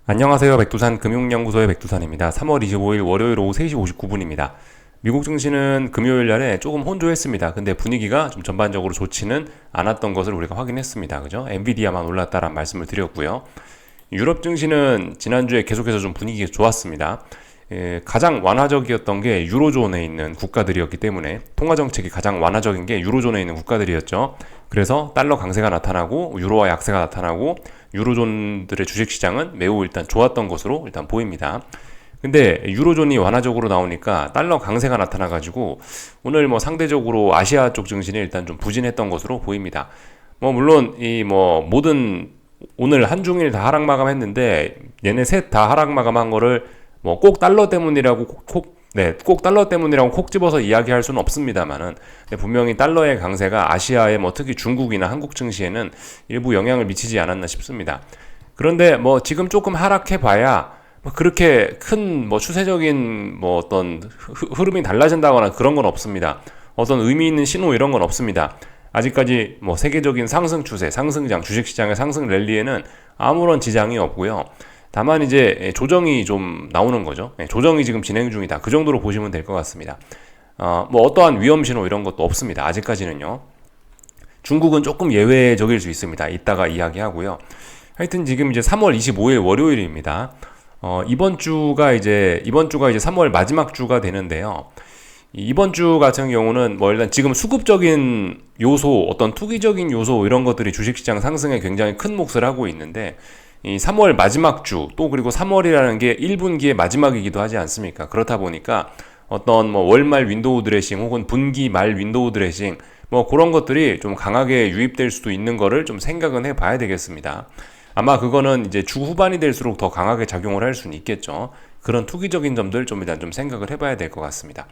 안녕하세요. 백두산 금융연구소의 백두산입니다. 3월 25일 월요일 오후 3시 59분입니다. 미국 증시는 금요일 날에 조금 혼조했습니다. 근데 분위기가 좀 전반적으로 좋지는 않았던 것을 우리가 확인했습니다. 그죠? 엔비디아만 올랐다라는 말씀을 드렸고요. 유럽 증시는 지난주에 계속해서 좀 분위기가 좋았습니다. 가장 완화적이었던 게 유로존에 있는 국가들이었기 때문에 통화 정책이 가장 완화적인 게 유로존에 있는 국가들이었죠. 그래서 달러 강세가 나타나고 유로화 약세가 나타나고 유로존들의 주식시장은 매우 일단 좋았던 것으로 일단 보입니다. 근데 유로존이 완화적으로 나오니까 달러 강세가 나타나가지고 오늘 뭐 상대적으로 아시아 쪽 증시는 일단 좀 부진했던 것으로 보입니다. 뭐 물론 이 뭐 모든 오늘 한중일 다 하락 마감했는데 얘네 셋 다 하락 마감한 거를 뭐 꼭 달러 때문이라고 꼭 달러 때문이라고 콕 집어서 이야기할 수는 없습니다만은 분명히 달러의 강세가 아시아의 뭐 특히 중국이나 한국 증시에는 일부 영향을 미치지 않았나 싶습니다. 그런데 뭐 지금 조금 하락해 봐야 뭐 그렇게 큰 뭐 추세적인 뭐 어떤 흐름이 달라진다거나 그런 건 없습니다. 어떤 의미 있는 신호 이런 건 없습니다. 아직까지 뭐 세계적인 상승 추세, 상승장, 주식시장의 상승 랠리에는 아무런 지장이 없고요. 다만 이제 조정이 좀 나오는 거죠. 조정이 지금 진행 중이다. 그 정도로 보시면 될 것 같습니다. 뭐 어떠한 위험 신호 이런 것도 없습니다. 아직까지는요. 중국은 조금 예외적일 수 있습니다. 이따가 이야기하고요. 하여튼 지금 이제 3월 25일 월요일입니다. 이번 주가 이제 3월 마지막 주가 되는데요. 이번 주 같은 경우는 뭐 일단 지금 수급적인 요소, 어떤 투기적인 요소 이런 것들이 주식시장 상승에 굉장히 큰 몫을 하고 있는데 이 3월 마지막 주, 또 그리고 3월이라는 게 1분기의 마지막이기도 하지 않습니까? 그렇다 보니까 어떤 뭐 월말 윈도우 드레싱 혹은 분기 말 윈도우 드레싱 뭐 그런 것들이 좀 강하게 유입될 수도 있는 거를 좀 생각은 해봐야 되겠습니다. 아마 그거는 이제 주 후반이 될수록 더 강하게 작용을 할 수는 있겠죠. 그런 투기적인 점들 좀 일단 좀 생각을 해봐야 될 것 같습니다.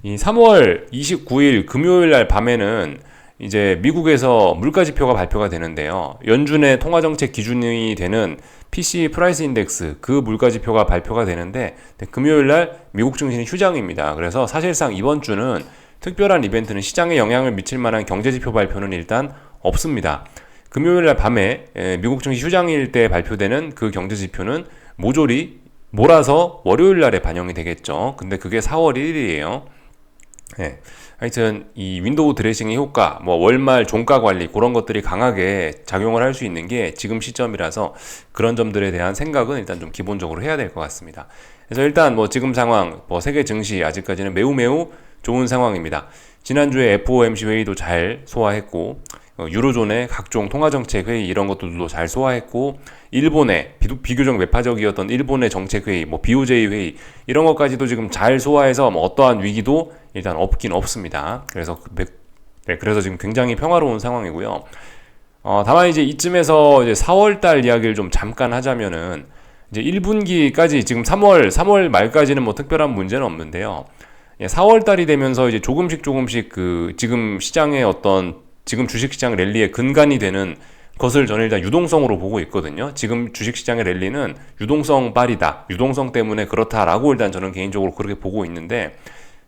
이 3월 29일 금요일 날 밤에는 이제 미국에서 물가지표가 발표가 되는데요. 연준의 통화정책 기준이 되는 PCE 프라이스 인덱스 그 물가지표가 발표가 되는데 금요일 날 미국 증시는 휴장입니다. 그래서 사실상 이번 주는 특별한 이벤트는 시장에 영향을 미칠 만한 경제지표 발표는 일단 없습니다. 금요일 날 밤에 미국 증시 휴장일 때 발표되는 그 경제지표는 모조리 몰아서 월요일 날에 반영이 되겠죠. 근데 그게 4월 1일이에요. 네. 하여튼 이 윈도우 드레싱의 효과, 뭐 월말 종가 관리 그런 것들이 강하게 작용을 할 수 있는 게 지금 시점이라서 그런 점들에 대한 생각은 일단 좀 기본적으로 해야 될 것 같습니다. 그래서 일단 뭐 지금 상황, 뭐 세계 증시 아직까지는 매우 좋은 상황입니다. 지난주에 FOMC 회의도 잘 소화했고 유로존의 각종 통화정책 회의 이런 것들도 잘 소화했고 일본의 비교적 매파적이었던 일본의 정책회의, 뭐 BOJ 회의 이런 것까지도 지금 잘 소화해서 뭐 어떠한 위기도 일단 없긴 없습니다. 그래서 지금 굉장히 평화로운 상황이고요. 다만 이제 이쯤에서 이제 4월달 이야기를 좀 잠깐 하자면은 이제 1분기까지 지금 3월 말까지는 뭐 특별한 문제는 없는데요. 4월달이 되면서 이제 조금씩 그 지금 시장의 어떤 지금 주식시장 랠리의 근간이 되는 것을 저는 일단 유동성으로 보고 있거든요. 지금 주식시장의 랠리는 유동성 발이다. 유동성 때문에 그렇다라고 일단 저는 개인적으로 그렇게 보고 있는데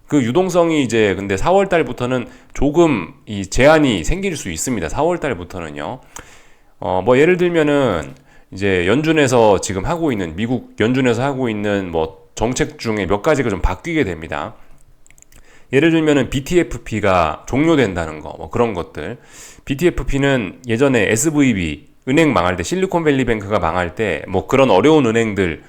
그 유동성이 이제 근데 4월 달부터는 조금 이 제한이 생길 수 있습니다. 4월 달부터는요. 뭐 예를 들면은 이제 연준에서 지금 하고 있는 미국 연준에서 하고 있는 뭐 정책 중에 몇 가지가 좀 바뀌게 됩니다. 예를 들면은 BTFP가 종료된다는 거, 뭐 그런 것들. BTFP는 예전에 SVB 은행 망할 때 실리콘밸리뱅크가 망할 때 뭐 그런 어려운 은행들이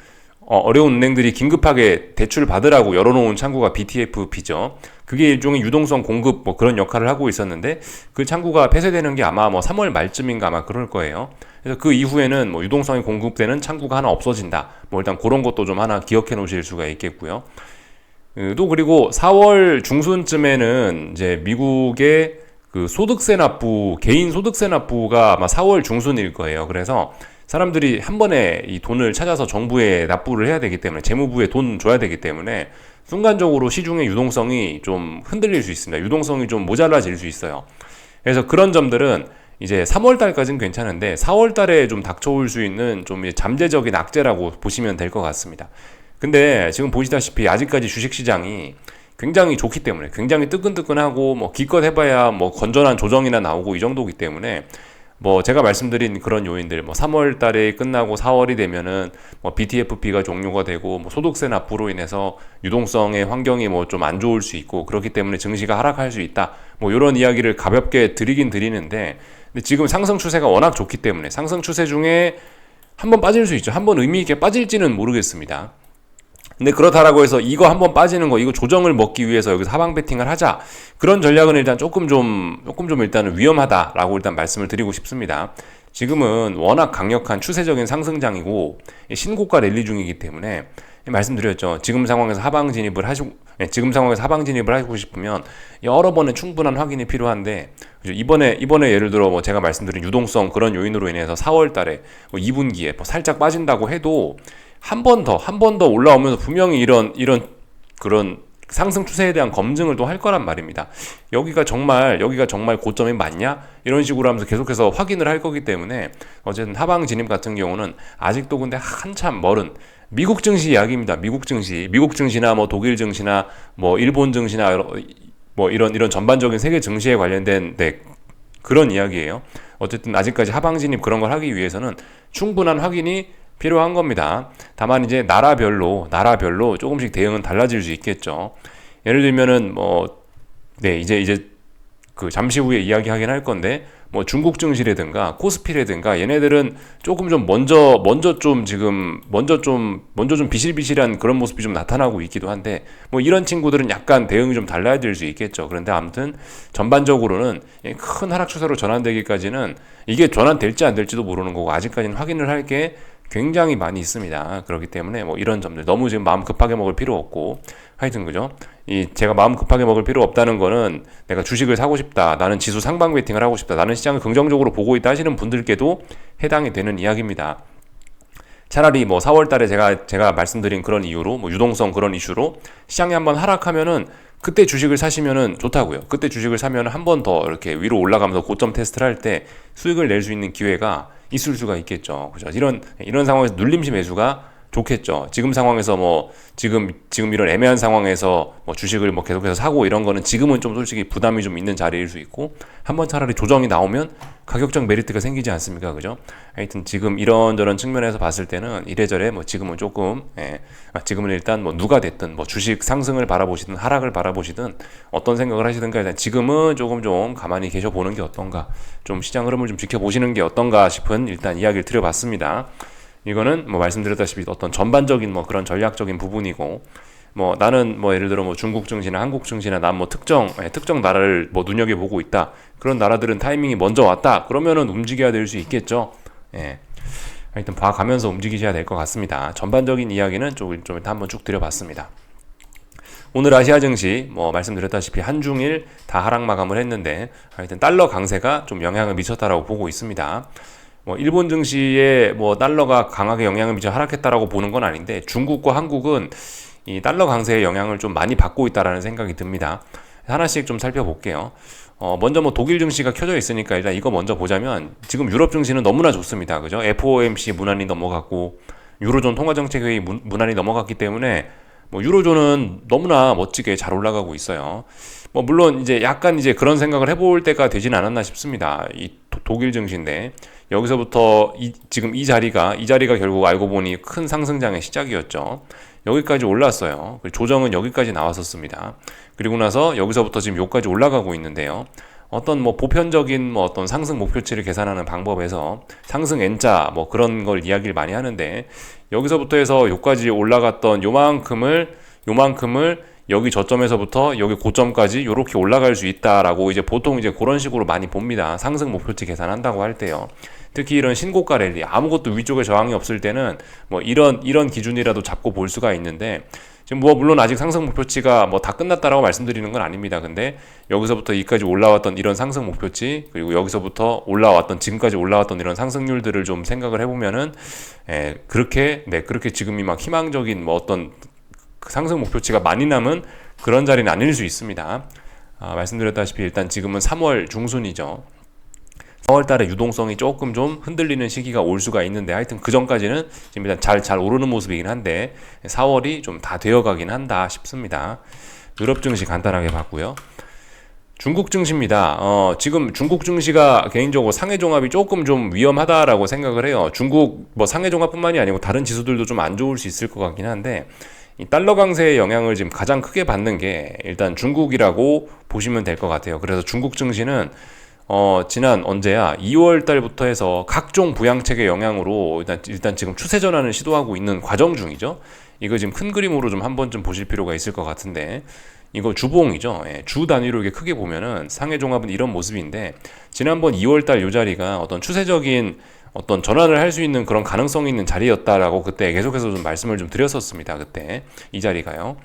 긴급하게 대출 받으라고 열어놓은 창구가 BTFP죠. 그게 일종의 유동성 공급 뭐 그런 역할을 하고 있었는데 그 창구가 폐쇄되는 게 아마 뭐 3월 말쯤인가 아마 그럴 거예요. 그래서 그 이후에는 뭐 유동성이 공급되는 창구가 하나 없어진다. 뭐 일단 그런 것도 좀 하나 기억해 놓으실 수가 있겠고요. 또 그리고 4월 중순쯤에는 이제 미국의 그 소득세 납부, 개인 소득세 납부가 아마 4월 중순일 거예요. 그래서 사람들이 한 번에 이 돈을 찾아서 정부에 납부를 해야 되기 때문에 재무부에 돈 줘야 되기 때문에 순간적으로 시중의 유동성이 좀 흔들릴 수 있습니다. 유동성이 좀 모자라질 수 있어요. 그래서 그런 점들은 이제 3월 달까지는 괜찮은데 4월 달에 좀 닥쳐올 수 있는 좀 잠재적인 악재라고 보시면 될 것 같습니다. 근데 지금 보시다시피 아직까지 주식시장이 굉장히 좋기 때문에 굉장히 뜨끈뜨끈하고 뭐 기껏 해봐야 뭐 건전한 조정이나 나오고 이 정도기 때문에 뭐 제가 말씀드린 그런 요인들, 뭐 3월 달에 끝나고 4월이 되면은 뭐 BTFP가 종료가 되고 뭐 소득세 납부로 인해서 유동성의 환경이 뭐 좀 안 좋을 수 있고 그렇기 때문에 증시가 하락할 수 있다. 뭐 이런 이야기를 가볍게 드리긴 드리는데, 근데 지금 상승 추세가 워낙 좋기 때문에 상승 추세 중에 한번 빠질 수 있죠. 한번 의미 있게 빠질지는 모르겠습니다. 근데 그렇다라고 해서 이거 한번 빠지는 거, 이거 조정을 먹기 위해서 여기서 하방 베팅을 하자, 그런 전략은 일단 조금 좀 일단은 위험하다라고 일단 말씀을 드리고 싶습니다. 지금은 워낙 강력한 추세적인 상승장이고 신고가 랠리 중이기 때문에 말씀드렸죠. 지금 상황에서 하방 진입을 하고 싶으면 여러 번의 충분한 확인이 필요한데, 이번에 예를 들어 뭐 제가 말씀드린 유동성 그런 요인으로 인해서 4월 달에 뭐 2분기에 뭐 살짝 빠진다고 해도 한 번 더 올라오면서 분명히 이런 그런 상승 추세에 대한 검증을 또 할 거란 말입니다. 여기가 정말 고점이 맞냐? 이런 식으로 하면서 계속해서 확인을 할 거기 때문에 어쨌든 하방 진입 같은 경우는 아직도 근데 한참 멀은 미국 증시 이야기입니다. 미국 증시나 뭐 독일 증시나 뭐 일본 증시나 뭐 이런 전반적인 세계 증시에 관련된 그런 이야기예요. 어쨌든 아직까지 하방 진입 그런 걸 하기 위해서는 충분한 확인이 필요한 겁니다. 다만 이제 나라별로 조금씩 대응은 달라질 수 있겠죠. 예를 들면은 이제 그 잠시 후에 이야기하긴 할 건데, 뭐 중국 증시라든가 코스피라든가 얘네들은 조금 좀 먼저 좀 비실비실한 그런 모습이 좀 나타나고 있기도 한데, 뭐 이런 친구들은 약간 대응이 좀 달라질 수 있겠죠. 그런데 아무튼 전반적으로는 큰 하락 추세로 전환되기까지는 이게 전환될지 안 될지도 모르는 거고, 아직까지는 확인을 할 게 굉장히 많이 있습니다. 그렇기 때문에 뭐 이런 점들 너무 지금 마음 급하게 먹을 필요 없고, 하여튼 그죠? 제가 마음 급하게 먹을 필요 없다는 거는 내가 주식을 사고 싶다, 나는 지수 상방 베팅을 하고 싶다, 나는 시장을 긍정적으로 보고 있다 하시는 분들께도 해당이 되는 이야기입니다. 차라리 뭐 4월 달에 제가 말씀드린 그런 이유로, 뭐 유동성 그런 이슈로 시장이 한번 하락하면은 그때 주식을 사시면은 좋다고요. 그때 주식을 사면은 한 번 더 이렇게 위로 올라가면서 고점 테스트를 할 때 수익을 낼 수 있는 기회가 있을 수가 있겠죠. 그죠? 이런 상황에서 눌림시 매수가 좋겠죠. 지금 상황에서 지금 이런 애매한 상황에서 뭐 주식을 뭐 계속해서 사고 이런 거는 지금은 좀 솔직히 부담이 좀 있는 자리일 수 있고, 한번 차라리 조정이 나오면 가격적 메리트가 생기지 않습니까? 그죠? 하여튼 지금 이런저런 측면에서 봤을 때는 이래저래 뭐 지금은 조금, 지금은 일단 뭐 누가 됐든 뭐 주식 상승을 바라보시든 하락을 바라보시든 어떤 생각을 하시든가 일단 지금은 조금 좀 가만히 계셔 보는 게 어떤가, 좀 시장 흐름을 좀 지켜보시는 게 어떤가 싶은 일단 이야기를 드려봤습니다. 이거는 뭐 말씀드렸다시피 어떤 전반적인 뭐 그런 전략적인 부분이고, 뭐 나는 뭐 예를 들어 뭐 중국 증시나 한국 증시나 난 뭐 특정 나라를 뭐 눈여겨보고 있다, 그런 나라들은 타이밍이 먼저 왔다, 그러면은 움직여야 될 수 있겠죠. 하여튼 봐가면서 움직이셔야 될 것 같습니다. 전반적인 이야기는 좀 일단 한번 쭉 드려봤습니다. 오늘 아시아 증시 뭐 말씀드렸다시피 한중일 다 하락 마감을 했는데, 하여튼 달러 강세가 좀 영향을 미쳤다라고 보고 있습니다. 뭐 일본 증시에 뭐 달러가 강하게 영향을 미쳐 하락했다라고 보는 건 아닌데, 중국과 한국은 이 달러 강세의 영향을 좀 많이 받고 있다라는 생각이 듭니다. 하나씩 좀 살펴볼게요. 먼저 뭐 독일 증시가 켜져 있으니까 일단 이거 먼저 보자면, 지금 유럽 증시는 너무나 좋습니다. 그죠? FOMC 문안이 넘어갔고 유로존 통화정책회의 문안이 넘어갔기 때문에 뭐 유로존은 너무나 멋지게 잘 올라가고 있어요. 뭐 물론 이제 약간 이제 그런 생각을 해볼 때가 되진 않았나 싶습니다. 이 독일 증시인데 여기서부터 지금 이 자리가 결국 알고 보니 큰 상승장의 시작이었죠. 여기까지 올랐어요. 조정은 여기까지 나왔었습니다. 그리고 나서 여기서부터 지금 여기까지 올라가고 있는데요. 어떤 뭐 보편적인 뭐 어떤 상승 목표치를 계산하는 방법에서 상승 N자 뭐 그런 걸 이야기를 많이 하는데, 여기서부터 해서 여기까지 올라갔던 요만큼을 여기 저점에서부터 여기 고점까지 이렇게 올라갈 수 있다라고 이제 보통 이제 그런 식으로 많이 봅니다. 상승 목표치 계산한다고 할 때요. 특히 이런 신고가 랠리, 아무것도 위쪽에 저항이 없을 때는 뭐 이런 기준이라도 잡고 볼 수가 있는데, 지금 뭐 물론 아직 상승 목표치가 뭐 다 끝났다라고 말씀드리는 건 아닙니다. 근데 여기서부터 여기까지 올라왔던 이런 상승 목표치, 그리고 여기서부터 지금까지 올라왔던 이런 상승률들을 좀 생각을 해보면은 그렇게 지금이 막 희망적인 뭐 어떤 상승 목표치가 많이 남은 그런 자리는 아닐 수 있습니다. 말씀드렸다시피 일단 지금은 3월 중순이죠. 4월 달에 유동성이 조금 좀 흔들리는 시기가 올 수가 있는데, 하여튼 그 전까지는 지금 일단 잘 오르는 모습이긴 한데 4월이 좀 다 되어가긴 한다 싶습니다. 유럽 증시 간단하게 봤고요. 중국 증시입니다. 지금 중국 증시가 개인적으로 상해 종합이 조금 좀 위험하다라고 생각을 해요. 중국 뭐 상해 종합뿐만이 아니고 다른 지수들도 좀 안 좋을 수 있을 것 같긴 한데, 이 달러 강세의 영향을 지금 가장 크게 받는 게 일단 중국이라고 보시면 될 것 같아요. 그래서 중국 증시는 지난 언제야? 2월 달부터 해서 각종 부양책의 영향으로 일단 지금 추세 전환을 시도하고 있는 과정 중이죠. 이거 지금 큰 그림으로 좀 한 번쯤 보실 필요가 있을 것 같은데, 이거 주봉이죠. 예, 주 단위로 이렇게 크게 보면은 상해 종합은 이런 모습인데, 지난번 2월 달 요 자리가 어떤 추세적인 어떤 전환을 할 수 있는 그런 가능성이 있는 자리였다라고 그때 계속해서 좀 말씀을 좀 드렸었습니다. 그때 이 자리가요.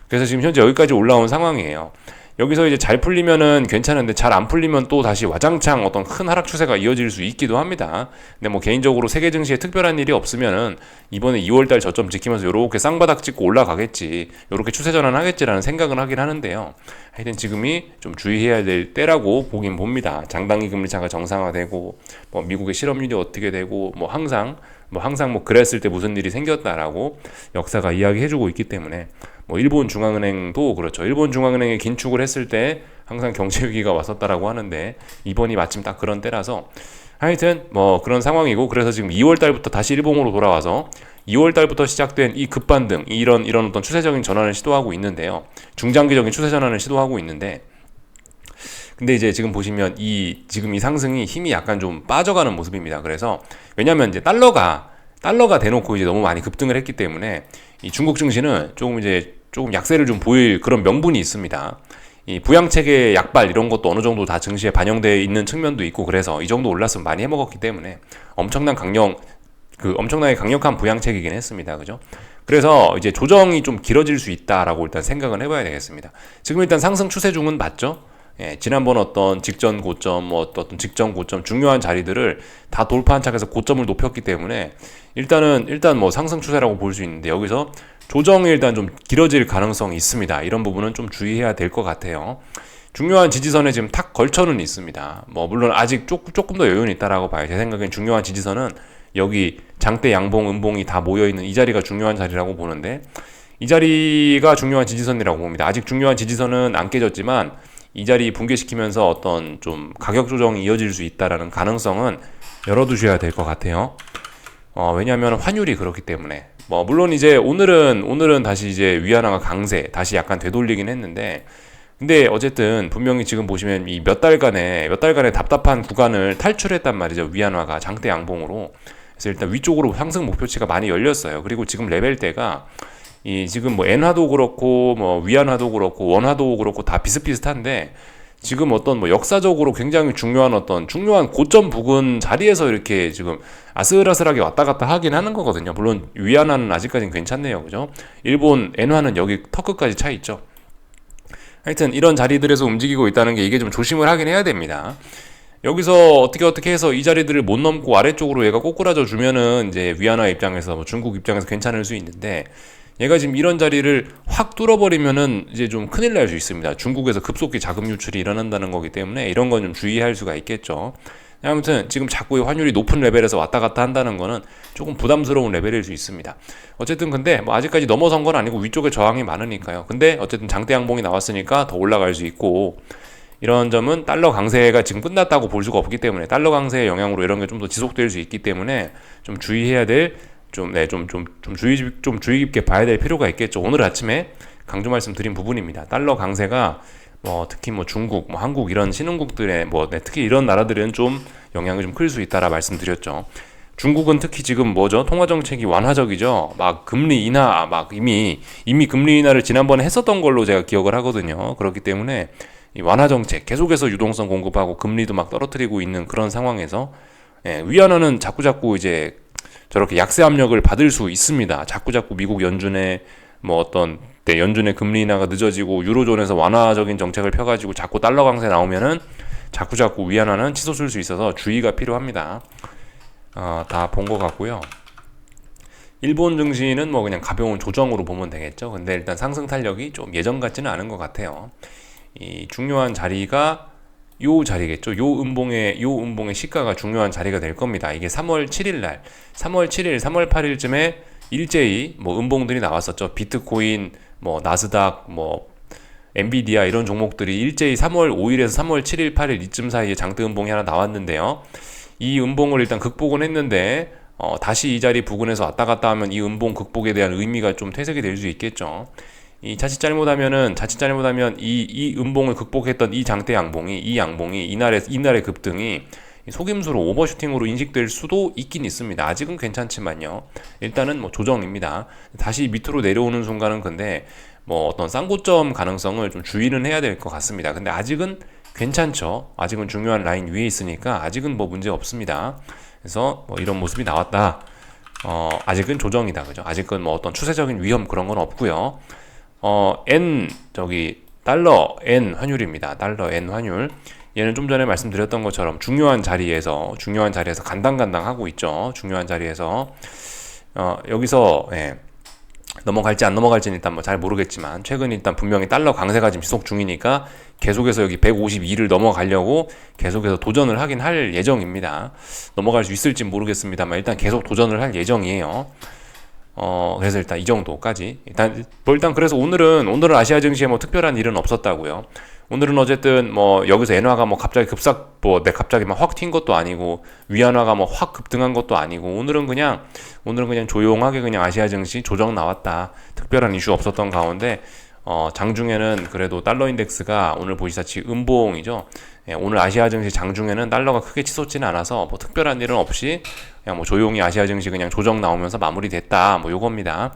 그래서 지금 현재 여기까지 올라온 상황이에요. 여기서 이제 잘 풀리면은 괜찮은데 잘 안 풀리면 또 다시 와장창 어떤 큰 하락 추세가 이어질 수 있기도 합니다. 근데 뭐 개인적으로 세계 증시에 특별한 일이 없으면은 이번에 2월달 저점 지키면서 요렇게 쌍바닥 찍고 올라가겠지, 요렇게 추세 전환하겠지라는 생각은 하긴 하는데요. 하여튼 지금이 좀 주의해야 될 때라고 보긴 봅니다. 장단기 금리차가 정상화되고 뭐 미국의 실업률이 어떻게 되고 뭐 항상 뭐 그랬을 때 무슨 일이 생겼다라고 역사가 이야기해주고 있기 때문에, 뭐 일본 중앙은행도 그렇죠. 일본 중앙은행이 긴축을 했을 때 항상 경제 위기가 왔었다라고 하는데 이번이 마침 딱 그런 때라서 하여튼 뭐 그런 상황이고, 그래서 지금 2월 달부터 다시 일봉으로 돌아와서 2월 달부터 시작된 이 급반등, 이런 어떤 추세적인 전환을 시도하고 있는데요. 중장기적인 추세 전환을 시도하고 있는데, 근데 이제 지금 보시면 지금 이 상승이 힘이 약간 좀 빠져가는 모습입니다. 그래서 왜냐면 이제 달러가 대놓고 이제 너무 많이 급등을 했기 때문에 이 중국 증시는 조금 약세를 좀 보일 그런 명분이 있습니다. 이 부양책의 약발 이런 것도 어느 정도 다 증시에 반영되어 있는 측면도 있고, 그래서 이 정도 올랐으면 많이 해먹었기 때문에 엄청나게 강력한 부양책이긴 했습니다. 그죠? 그래서 이제 조정이 좀 길어질 수 있다라고 일단 생각은 해봐야 되겠습니다. 지금 일단 상승 추세 중은 맞죠? 예, 지난번 어떤 직전 고점, 어떤 직전 고점, 중요한 자리들을 다 돌파한 차에서 고점을 높였기 때문에 일단 뭐 상승 추세라고 볼 수 있는데, 여기서 조정이 일단 좀 길어질 가능성이 있습니다. 이런 부분은 좀 주의해야 될 것 같아요. 중요한 지지선에 지금 탁 걸쳐는 있습니다. 뭐 물론 아직 조금 더 여유는 있다라고 봐요. 제 생각엔 중요한 지지선은 여기 장대, 양봉, 음봉이 다 모여있는 이 자리가 중요한 자리라고 보는데, 이 자리가 중요한 지지선이라고 봅니다. 아직 중요한 지지선은 안 깨졌지만 이 자리 붕괴시키면서 어떤 좀 가격 조정이 이어질 수 있다라는 가능성은 열어두셔야 될 것 같아요. 왜냐하면 환율이 그렇기 때문에. 뭐 물론 이제 오늘은 다시 이제 위안화가 강세, 다시 약간 되돌리긴 했는데, 근데 어쨌든 분명히 지금 보시면 이 몇 달간의 답답한 구간을 탈출했단 말이죠. 위안화가 장대 양봉으로. 그래서 일단 위쪽으로 상승 목표치가 많이 열렸어요. 그리고 지금 레벨대가 지금 뭐 엔화도 그렇고 뭐 위안화도 그렇고 원화도 그렇고 다 비슷비슷한데, 지금 어떤 뭐 역사적으로 굉장히 중요한 고점 부근 자리에서 이렇게 지금 아슬아슬하게 왔다 갔다 하긴 하는 거거든요. 물론 위안화는 아직까지는 괜찮네요. 그죠? 일본 엔화는 여기 턱끝까지 차 있죠. 하여튼 이런 자리들에서 움직이고 있다는 게, 이게 좀 조심을 하긴 해야 됩니다. 여기서 어떻게 해서 이 자리들을 못 넘고 아래쪽으로 얘가 꼬꾸라져 주면은 이제 위안화 입장에서 뭐 중국 입장에서 괜찮을 수 있는데, 얘가 지금 이런 자리를 확 뚫어버리면은 이제 좀 큰일 날 수 있습니다. 중국에서 급속히 자금 유출이 일어난다는 거기 때문에 이런 건 좀 주의할 수가 있겠죠. 아무튼 지금 자꾸 환율이 높은 레벨에서 왔다 갔다 한다는 거는 조금 부담스러운 레벨일 수 있습니다. 어쨌든 근데 뭐 아직까지 넘어선 건 아니고 위쪽에 저항이 많으니까요. 근데 어쨌든 장대 양봉이 나왔으니까 더 올라갈 수 있고, 이런 점은 달러 강세가 지금 끝났다고 볼 수가 없기 때문에, 달러 강세의 영향으로 이런 게 좀 더 지속될 수 있기 때문에 좀 주의해야 될, 좀 주의 깊게 봐야 될 필요가 있겠죠. 오늘 아침에 강조 말씀드린 부분입니다. 달러 강세가 특히 뭐 중국, 뭐 한국 이런 신흥국들의 특히 이런 나라들은 좀 영향이 좀 클 수 있다라 말씀드렸죠. 중국은 특히 지금 통화 정책이 완화적이죠. 막 금리 인하, 이미 금리 인하를 지난번에 했었던 걸로 제가 기억을 하거든요. 그렇기 때문에 이 완화 정책 계속해서 유동성 공급하고 금리도 막 떨어뜨리고 있는 그런 상황에서, 위안화는 자꾸 이제 저렇게 약세 압력을 받을 수 있습니다. 자꾸 미국 연준의 연준의 금리 인하가 늦어지고 유로존에서 완화적인 정책을 펴가지고 자꾸 달러 강세 나오면은 자꾸 위안화는 치솟을 수 있어서 주의가 필요합니다. 다 본 것 같고요. 일본 증시는 뭐 그냥 가벼운 조정으로 보면 되겠죠. 근데 일단 상승 탄력이 좀 예전 같지는 않은 것 같아요. 이 중요한 자리가 요 자리겠죠. 요 음봉의 시가가 중요한 자리가 될 겁니다. 이게 3월 7일, 3월 8일쯤에 일제히 음봉들이 나왔었죠. 비트코인, 나스닥, 엔비디아 이런 종목들이 일제히 3월 5일에서 3월 7일, 8일 이쯤 사이에 장대 음봉이 하나 나왔는데요. 이 음봉을 일단 극복은 했는데 다시 이 자리 부근에서 왔다 갔다 하면 이 음봉 극복에 대한 의미가 좀 퇴색이 될 수 있겠죠. 자칫 잘못하면 이 음봉을 극복했던 이 장대 양봉이 이날의 급등이 속임수로 오버슈팅으로 인식될 수도 있긴 있습니다. 아직은 괜찮지만요. 일단은 뭐 조정입니다. 다시 밑으로 내려오는 순간은 근데 뭐 어떤 쌍고점 가능성을 좀 주의는 해야 될 것 같습니다. 근데 아직은 괜찮죠. 아직은 중요한 라인 위에 있으니까 아직은 뭐 문제 없습니다. 그래서 뭐 이런 모습이 나왔다. 아직은 조정이다. 그죠? 아직은 뭐 어떤 추세적인 위험 그런 건 없고요. 달러 N 환율입니다. 달러 N 환율. 얘는 좀 전에 말씀드렸던 것처럼 중요한 자리에서 간당간당 하고 있죠. 중요한 자리에서 여기서 넘어갈지 안 넘어갈지는 일단 뭐 잘 모르겠지만 최근 일단 분명히 달러 강세가 지금 지속 중이니까 계속해서 여기 152를 넘어가려고 계속해서 도전을 하긴 할 예정입니다. 넘어갈 수 있을지 모르겠습니다만 일단 계속 도전을 할 예정이에요. 그래서 일단 이 정도까지 일단 그래서 오늘은 아시아 증시에 뭐 특별한 일은 없었다고요. 오늘은 어쨌든 뭐 여기서 엔화가 뭐 갑자기 갑자기 막 확 튄 것도 아니고 위안화가 뭐 확 급등한 것도 아니고 오늘은 그냥 조용하게 그냥 아시아 증시 조정 나왔다. 특별한 이슈 없었던 가운데 장중에는 그래도 달러 인덱스가 오늘 보시다시피 음봉이죠. 오늘 아시아 증시 장중에는 달러가 크게 치솟지는 않아서 뭐 특별한 일은 없이 그냥 뭐 조용히 아시아 증시 그냥 조정 나오면서 마무리됐다. 뭐 요겁니다.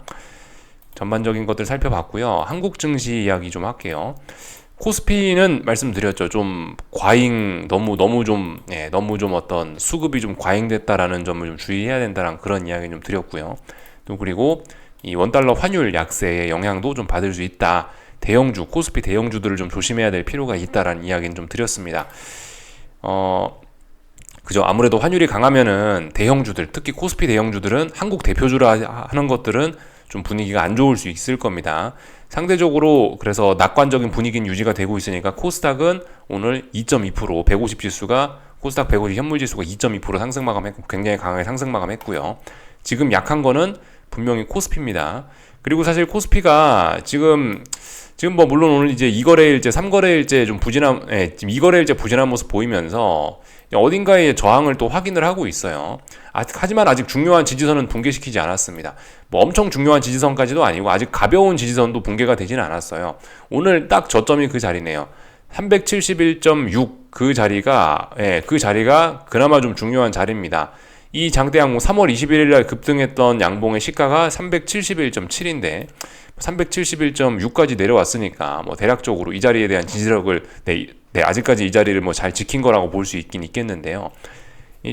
전반적인 것들 살펴봤고요. 한국 증시 이야기 좀 할게요. 코스피는 말씀드렸죠. 좀 과잉, 너무 좀 어떤 수급이 좀 과잉됐다라는 점을 좀 주의해야 된다는 그런 이야기 좀 드렸고요. 또 그리고 이 원달러 환율 약세의 영향도 좀 받을 수 있다. 코스피 대형주들을 좀 조심해야 될 필요가 있다라는 이야기는 좀 드렸습니다. 그죠. 아무래도 환율이 강하면은 대형주들, 특히 코스피 대형주들은 한국 대표주라 하는 것들은 좀 분위기가 안 좋을 수 있을 겁니다. 상대적으로 그래서 낙관적인 분위기는 유지가 되고 있으니까 코스닥은 오늘 2.2% 150 지수가 코스닥 150 현물 지수가 2.2% 상승 마감했고 굉장히 강하게 상승 마감했고요. 지금 약한 거는 분명히 코스피입니다. 그리고 사실 코스피가 지금 뭐 물론 오늘 이제 2거래일째, 3거래일째 좀 지금 2거래일째 부진한 모습 보이면서 어딘가에 저항을 또 확인을 하고 있어요. 하지만 아직 중요한 지지선은 붕괴시키지 않았습니다. 뭐 엄청 중요한 지지선까지도 아니고 아직 가벼운 지지선도 붕괴가 되지는 않았어요. 오늘 딱 저점이 그 자리네요. 371.6 그 자리가 그나마 좀 중요한 자리입니다. 이 장대 양봉 3월 21일 날 급등했던 양봉의 시가가 371.7인데 371.6까지 내려왔으니까 뭐 대략적으로 이 자리에 대한 지지력을 아직까지 이 자리를 뭐 잘 지킨 거라고 볼 수 있긴 있겠는데요.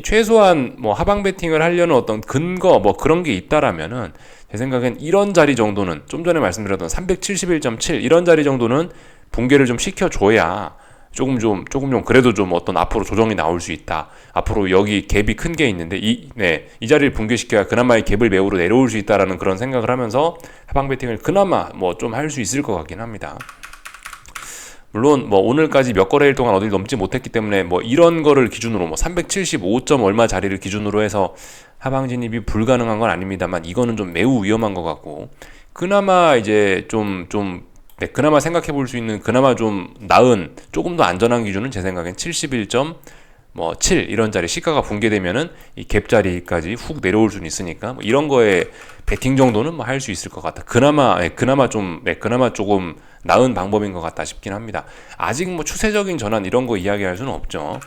최소한 뭐 하방 베팅을 하려는 어떤 근거 뭐 그런 게 있다라면은 제 생각엔 이런 자리 정도는 좀 전에 말씀드렸던 371.7 이런 자리 정도는 붕괴를 좀 시켜줘야 조금 좀 그래도 좀 어떤 앞으로 조정이 나올 수 있다. 앞으로 여기 갭이 큰 게 있는데 이 자리를 붕괴시켜야 그나마 이 갭을 메우러 내려올 수 있다라는 그런 생각을 하면서 하방 베팅을 그나마 뭐 좀 할 수 있을 것 같긴 합니다. 물론 뭐 오늘까지 몇 거래일 동안 어딜 넘지 못했기 때문에 뭐 이런 거를 기준으로 뭐 375점 얼마 자리를 기준으로 해서 하방 진입이 불가능한 건 아닙니다만 이거는 좀 매우 위험한 것 같고 그나마 이제 그나마 생각해 볼 수 있는 그나마 좀 나은 조금 더 안전한 기준은 제 생각엔 71.7 이런 자리 시가가 붕괴되면은 이 갭 자리까지 훅 내려올 수는 있으니까 뭐 이런 거에 베팅 정도는 뭐 할 수 있을 것 같다. 그나마 조금 나은 방법인 것 같다 싶긴 합니다. 아직 뭐 추세적인 전환 이런 거 이야기할 수는 없죠.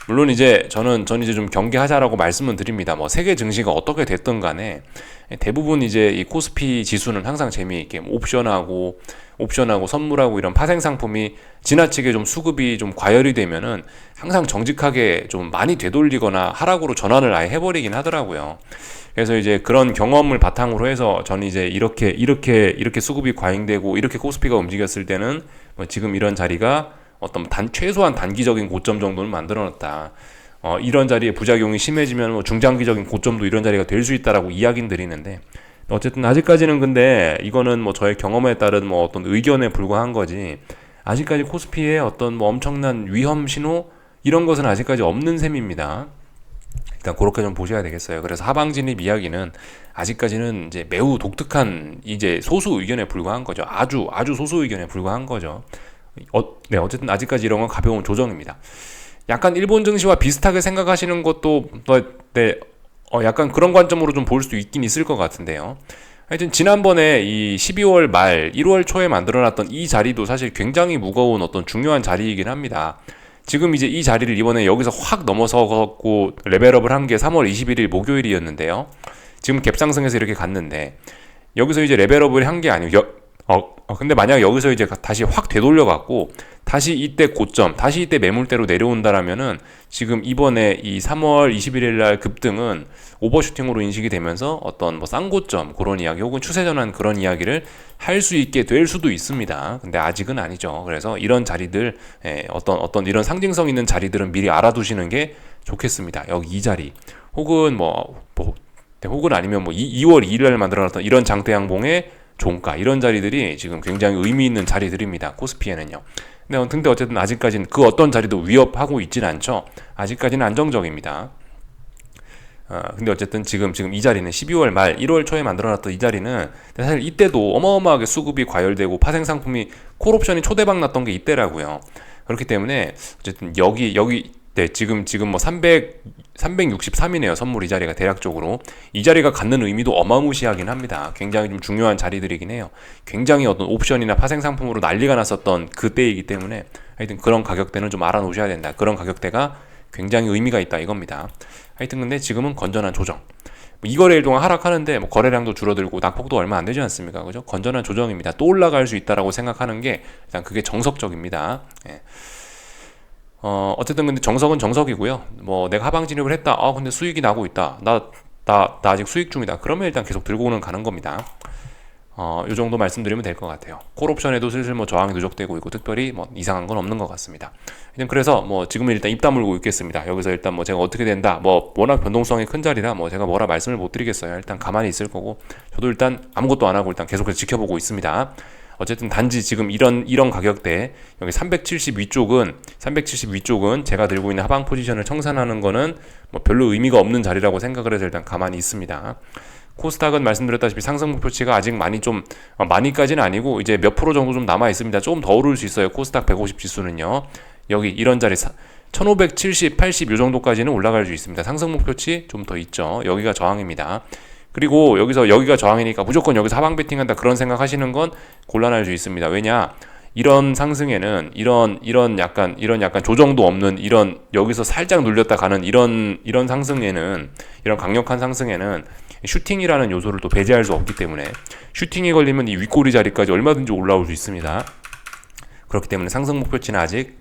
물론 이제 저는 이제 좀 경계하자라고 말씀은 드립니다. 뭐 세계 증시가 어떻게 됐든 간에 대부분 이제 이 코스피 지수는 항상 재미있게 옵션하고 선물하고 이런 파생 상품이 지나치게 좀 수급이 좀 과열이 되면은 항상 정직하게 좀 많이 되돌리거나 하락으로 전환을 아예 해버리긴 하더라고요. 그래서 이제 그런 경험을 바탕으로 해서 저는 이제 이렇게 수급이 과잉되고 이렇게 코스피가 움직였을 때는 뭐 지금 이런 자리가 어떤 최소한 단기적인 고점 정도는 만들어놨다. 이런 자리에 부작용이 심해지면 뭐 중장기적인 고점도 이런 자리가 될 수 있다라고 이야기는 드리는데 어쨌든 아직까지는 근데 이거는 뭐 저의 경험에 따른 뭐 어떤 의견에 불과한 거지 아직까지 코스피에 어떤 뭐 엄청난 위험 신호 이런 것은 아직까지 없는 셈입니다. 일단 그렇게 좀 보셔야 되겠어요. 그래서 하방 진입 이야기는 아직까지는 이제 매우 독특한 이제 소수 의견에 불과한 거죠. 아주 소수 의견에 불과한 거죠. 네, 어쨌든 아직까지 이런 건 가벼운 조정입니다. 약간 일본 증시와 비슷하게 생각하시는 것도 네, 약간 그런 관점으로 좀 볼 수 있긴 있을 것 같은데요. 하여튼 지난번에 이 12월 말 1월 초에 만들어놨던 이 자리도 사실 굉장히 무거운 어떤 중요한 자리이긴 합니다. 지금 이제 이 자리를 이번에 여기서 확 넘어서고 레벨업을 한 게 3월 21일 목요일이었는데요. 지금 갭상승해서 이렇게 갔는데 여기서 이제 레벨업을 한 게 아니고 근데 만약 여기서 이제 다시 확 되돌려 갖고 다시 이때 고점, 다시 이때 매물대로 내려온다라면은 지금 이번에 이 3월 21일 날 급등은 오버슈팅으로 인식이 되면서 어떤 뭐 쌍고점 그런 이야기 혹은 추세 전환 그런 이야기를 할 수 있게 될 수도 있습니다. 근데 아직은 아니죠. 그래서 이런 자리들 어떤 이런 상징성 있는 자리들은 미리 알아두시는 게 좋겠습니다. 여기 이 자리 혹은 혹은 아니면 2월 2일 날 만들어놨던 이런 장대 양봉의 종가 이런 자리들이 지금 굉장히 의미 있는 자리들입니다. 코스피에는요. 근데 어쨌든 아직까지는 그 어떤 자리도 위협하고 있지는 않죠. 아직까지는 안정적입니다. 근데 어쨌든 지금 이 자리는 12월 말 1월 초에 만들어놨던 이 자리는 사실 이때도 어마어마하게 수급이 과열되고 파생 상품이 콜옵션이 초대박 났던 게 이때라고요. 그렇기 때문에 어쨌든 여기 네, 지금 뭐 363이네요. 선물 이 자리가 대략적으로. 이 자리가 갖는 의미도 어마무시하긴 합니다. 굉장히 좀 중요한 자리들이긴 해요. 굉장히 어떤 옵션이나 파생 상품으로 난리가 났었던 그때이기 때문에 하여튼 그런 가격대는 좀 알아놓으셔야 된다. 그런 가격대가 굉장히 의미가 있다 이겁니다. 하여튼 근데 지금은 건전한 조정. 이 거래일 동안 하락하는데 뭐 거래량도 줄어들고 낙폭도 얼마 안 되지 않습니까? 그죠? 건전한 조정입니다. 또 올라갈 수 있다라고 생각하는 게 일단 그게 정석적입니다. 예. 어쨌든 근데 정석은 정석이고요. 뭐 내가 하방 진입을 했다. 근데 수익이 나고 있다. 나 아직 수익 중이다. 그러면 일단 계속 들고는 가는 겁니다. 요 정도 말씀드리면 될 것 같아요. 콜옵션에도 슬슬 뭐 저항이 누적되고 있고 특별히 뭐 이상한 건 없는 것 같습니다. 그래서 뭐 지금은 일단 입 다물고 있겠습니다. 여기서 일단 뭐 제가 어떻게 된다. 뭐 워낙 변동성이 큰 자리라 뭐 제가 뭐라 말씀을 못 드리겠어요. 일단 가만히 있을 거고 저도 일단 아무것도 안 하고 일단 계속해서 지켜보고 있습니다. 어쨌든 단지 지금 이런 가격대 여기 370 위쪽은 제가 들고 있는 하방 포지션을 청산하는 거는 뭐 별로 의미가 없는 자리라고 생각을 해서 일단 가만히 있습니다. 코스닥은 말씀드렸다시피 상승 목표치가 아직 많이까지는 아니고 이제 몇 프로 정도 좀 남아 있습니다. 조금 더 오를 수 있어요. 코스닥 150 지수는요. 여기 이런 자리 1570, 80 요 정도까지는 올라갈 수 있습니다. 상승 목표치 좀 더 있죠. 여기가 저항입니다. 그리고 여기가 저항이니까 무조건 여기서 하방 베팅한다 그런 생각하시는 건 곤란할 수 있습니다. 왜냐? 이런 상승에는 이런 약간 조정도 없는 이런 여기서 살짝 눌렸다 가는 이런 상승에는 이런 강력한 상승에는 슈팅이라는 요소를 또 배제할 수 없기 때문에 슈팅이 걸리면 이 윗꼬리 자리까지 얼마든지 올라올 수 있습니다. 그렇기 때문에 상승 목표치는 아직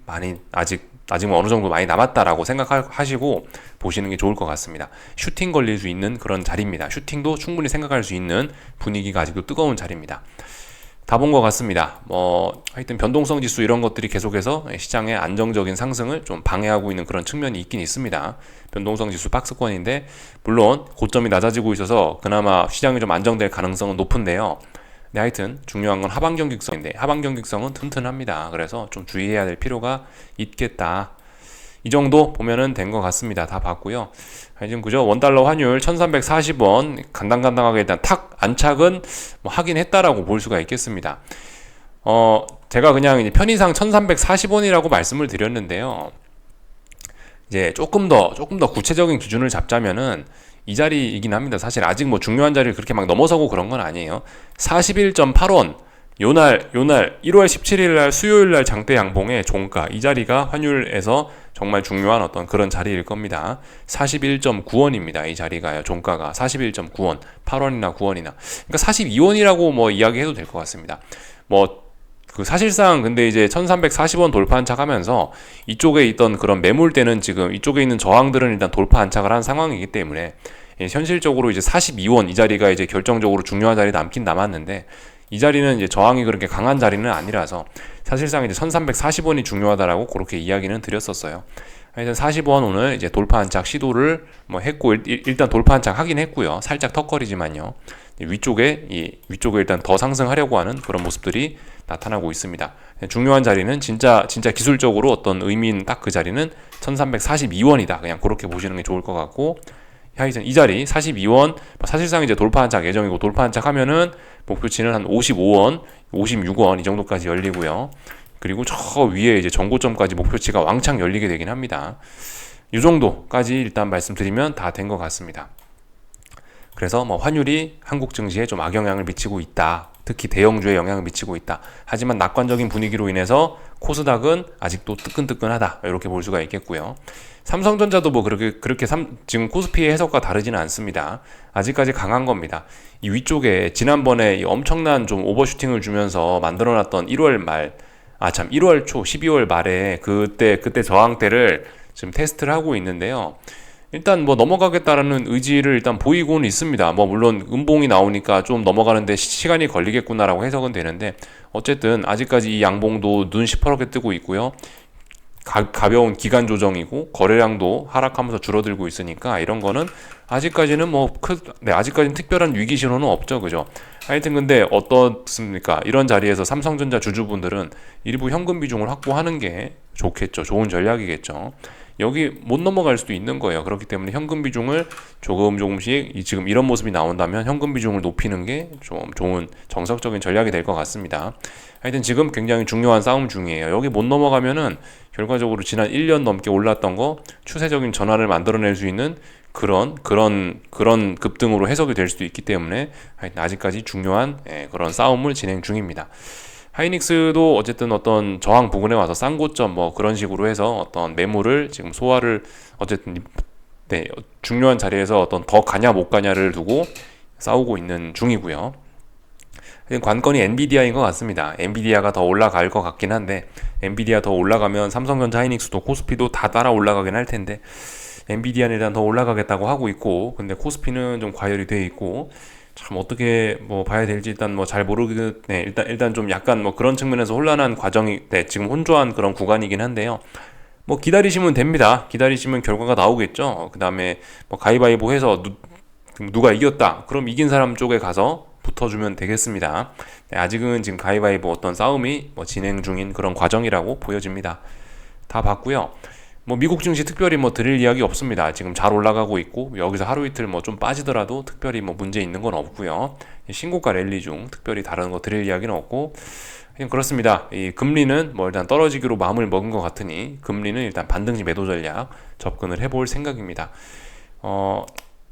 뭐 어느 정도 많이 남았다라고 생각하시고 보시는 게 좋을 것 같습니다. 슈팅 걸릴 수 있는 그런 자리입니다. 슈팅도 충분히 생각할 수 있는 분위기가 아직도 뜨거운 자리입니다. 다 본 것 같습니다. 하여튼 변동성 지수 이런 것들이 계속해서 시장의 안정적인 상승을 좀 방해하고 있는 그런 측면이 있긴 있습니다. 변동성 지수 박스권인데 물론 고점이 낮아지고 있어서 그나마 시장이 좀 안정될 가능성은 높은데요. 네, 하여튼 중요한 건 하방 경직성인데 하방 경직성은 튼튼합니다. 그래서 좀 주의해야 될 필요가 있겠다. 이 정도 보면은 된 것 같습니다. 다 봤고요. 지금 그죠? 원달러 환율 1340원 간당간당하게 일단 안착은 뭐 하긴 했다라고 볼 수가 있겠습니다. 제가 그냥 이제 편의상 1340원이라고 말씀을 드렸는데요. 이제 조금 더 구체적인 기준을 잡자면은 이 자리이긴 합니다. 사실 아직 뭐 중요한 자리를 그렇게 막 넘어서고 그런 건 아니에요. 41.8원 요날 1월 17일 날 수요일 날 장대 양봉의 종가 이 자리가 환율에서 정말 중요한 어떤 그런 자리일 겁니다. 41.9원입니다. 이 자리가요. 종가가 41.9원, 8원이나 9원이나. 그러니까 42원이라고 뭐 이야기해도 될 것 같습니다. 사실상 근데 이제 1340원 돌파 안착하면서 이쪽에 있던 그런 매물대는 지금 이쪽에 있는 저항들은 일단 돌파 안착을 한 상황이기 때문에 현실적으로 이제 42원 이 자리가 이제 결정적으로 중요한 자리 남긴 남았는데 이 자리는 이제 저항이 그렇게 강한 자리는 아니라서 사실상 이제 1340원이 중요하다라고 그렇게 이야기는 드렸었어요. 하여튼 40원 오늘 이제 돌파 안착 시도를 뭐 했고 일단 돌파 안착 하긴 했고요. 살짝 턱걸이지만요. 위쪽에 일단 더 상승하려고 하는 그런 모습들이 나타나고 있습니다. 중요한 자리는 진짜 기술적으로 어떤 의미 있는 딱 그 자리는 1342원이다. 그냥 그렇게 보시는 게 좋을 것 같고 하여튼 이 자리 42원 사실상 이제 돌파 안착 예정이고 돌파 안착하면은 목표치는 한 55원, 56원 이 정도까지 열리고요. 그리고 저 위에 이제 전고점까지 목표치가 왕창 열리게 되긴 합니다. 이 정도까지 일단 말씀드리면 다 된 것 같습니다. 그래서 뭐 환율이 한국 증시에 좀 악영향을 미치고 있다. 특히 대형주에 영향을 미치고 있다. 하지만 낙관적인 분위기로 인해서 코스닥은 아직도 뜨끈뜨끈하다. 이렇게 볼 수가 있겠고요. 삼성전자도 뭐 그렇게 지금 코스피의 해석과 다르지는 않습니다. 아직까지 강한 겁니다. 이 위쪽에 지난번에 이 엄청난 좀 오버슈팅을 주면서 만들어놨던 1월 초, 12월 말에 그때 저항대를 지금 테스트를 하고 있는데요. 일단 뭐 넘어가겠다라는 의지를 일단 보이고는 있습니다. 뭐 물론 음봉이 나오니까 좀 넘어가는데 시간이 걸리겠구나라고 해석은 되는데 어쨌든 아직까지 이 양봉도 눈 시퍼렇게 뜨고 있고요. 가벼운 기간 조정이고 거래량도 하락하면서 줄어들고 있으니까 이런 거는 아직까지는 아직까지는 특별한 위기 신호는 없죠, 그죠? 하여튼 근데 어떻습니까? 이런 자리에서 삼성전자 주주분들은 일부 현금 비중을 확보하는 게 좋겠죠. 좋은 전략이겠죠. 여기 못 넘어갈 수도 있는 거예요. 그렇기 때문에 현금 비중을 조금씩 지금 이런 모습이 나온다면 현금 비중을 높이는 게 좀 좋은 정석적인 전략이 될 것 같습니다. 하여튼 지금 굉장히 중요한 싸움 중이에요. 여기 못 넘어가면은 결과적으로 지난 1년 넘게 올랐던 거 추세적인 전환을 만들어낼 수 있는 그런 급등으로 해석이 될 수도 있기 때문에 하여튼 아직까지 중요한 그런 싸움을 진행 중입니다. 하이닉스도 어쨌든 어떤 저항 부근에 와서 싼 고점 뭐 그런 식으로 해서 어떤 매물을 지금 소화를 어쨌든 중요한 자리에서 어떤 더 가냐 못 가냐를 두고 싸우고 있는 중이고요. 관건이 엔비디아인 것 같습니다. 엔비디아가 더 올라갈 것 같긴 한데 엔비디아 더 올라가면 삼성전자, 하이닉스도 코스피도 다 따라 올라가긴 할 텐데 엔비디아는 일단 더 올라가겠다고 하고 있고 근데 코스피는 좀 과열이 돼 있고 참 어떻게 뭐 봐야 될지 일단 뭐 잘 모르겠네. 일단 좀 약간 뭐 그런 측면에서 혼란한 과정이 지금 혼조한 그런 구간이긴 한데요. 뭐 기다리시면 됩니다. 기다리시면 결과가 나오겠죠. 그 다음에 뭐 가위바위보 해서 누가 이겼다. 그럼 이긴 사람 쪽에 가서 붙어주면 되겠습니다. 아직은 지금 가위바위보 어떤 싸움이 뭐 진행 중인 그런 과정이라고 보여집니다. 다 봤고요. 뭐 미국 증시 특별히 뭐 드릴 이야기 없습니다. 지금 잘 올라가고 있고 여기서 하루 이틀 뭐 좀 빠지더라도 특별히 뭐 문제 있는 건 없고요. 신고가 랠리 중 특별히 다른 거 드릴 이야기는 없고 그냥 그렇습니다. 이 금리는 뭐 일단 떨어지기로 마음을 먹은 것 같으니 금리는 일단 반등시 매도 전략 접근을 해볼 생각입니다.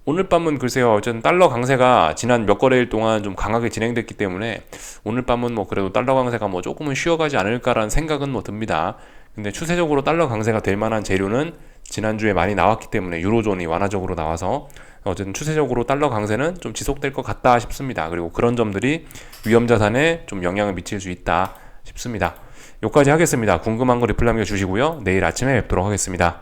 오늘 밤은 글쎄요. 어쨌든 달러 강세가 지난 몇 거래일 동안 좀 강하게 진행됐기 때문에 오늘 밤은 뭐 그래도 달러 강세가 뭐 조금은 쉬어가지 않을까라는 생각은 뭐 듭니다. 근데 추세적으로 달러 강세가 될 만한 재료는 지난주에 많이 나왔기 때문에 유로존이 완화적으로 나와서 어쨌든 추세적으로 달러 강세는 좀 지속될 것 같다 싶습니다. 그리고 그런 점들이 위험 자산에 좀 영향을 미칠 수 있다 싶습니다. 여기까지 하겠습니다. 궁금한 거 리플 남겨주시고요. 내일 아침에 뵙도록 하겠습니다.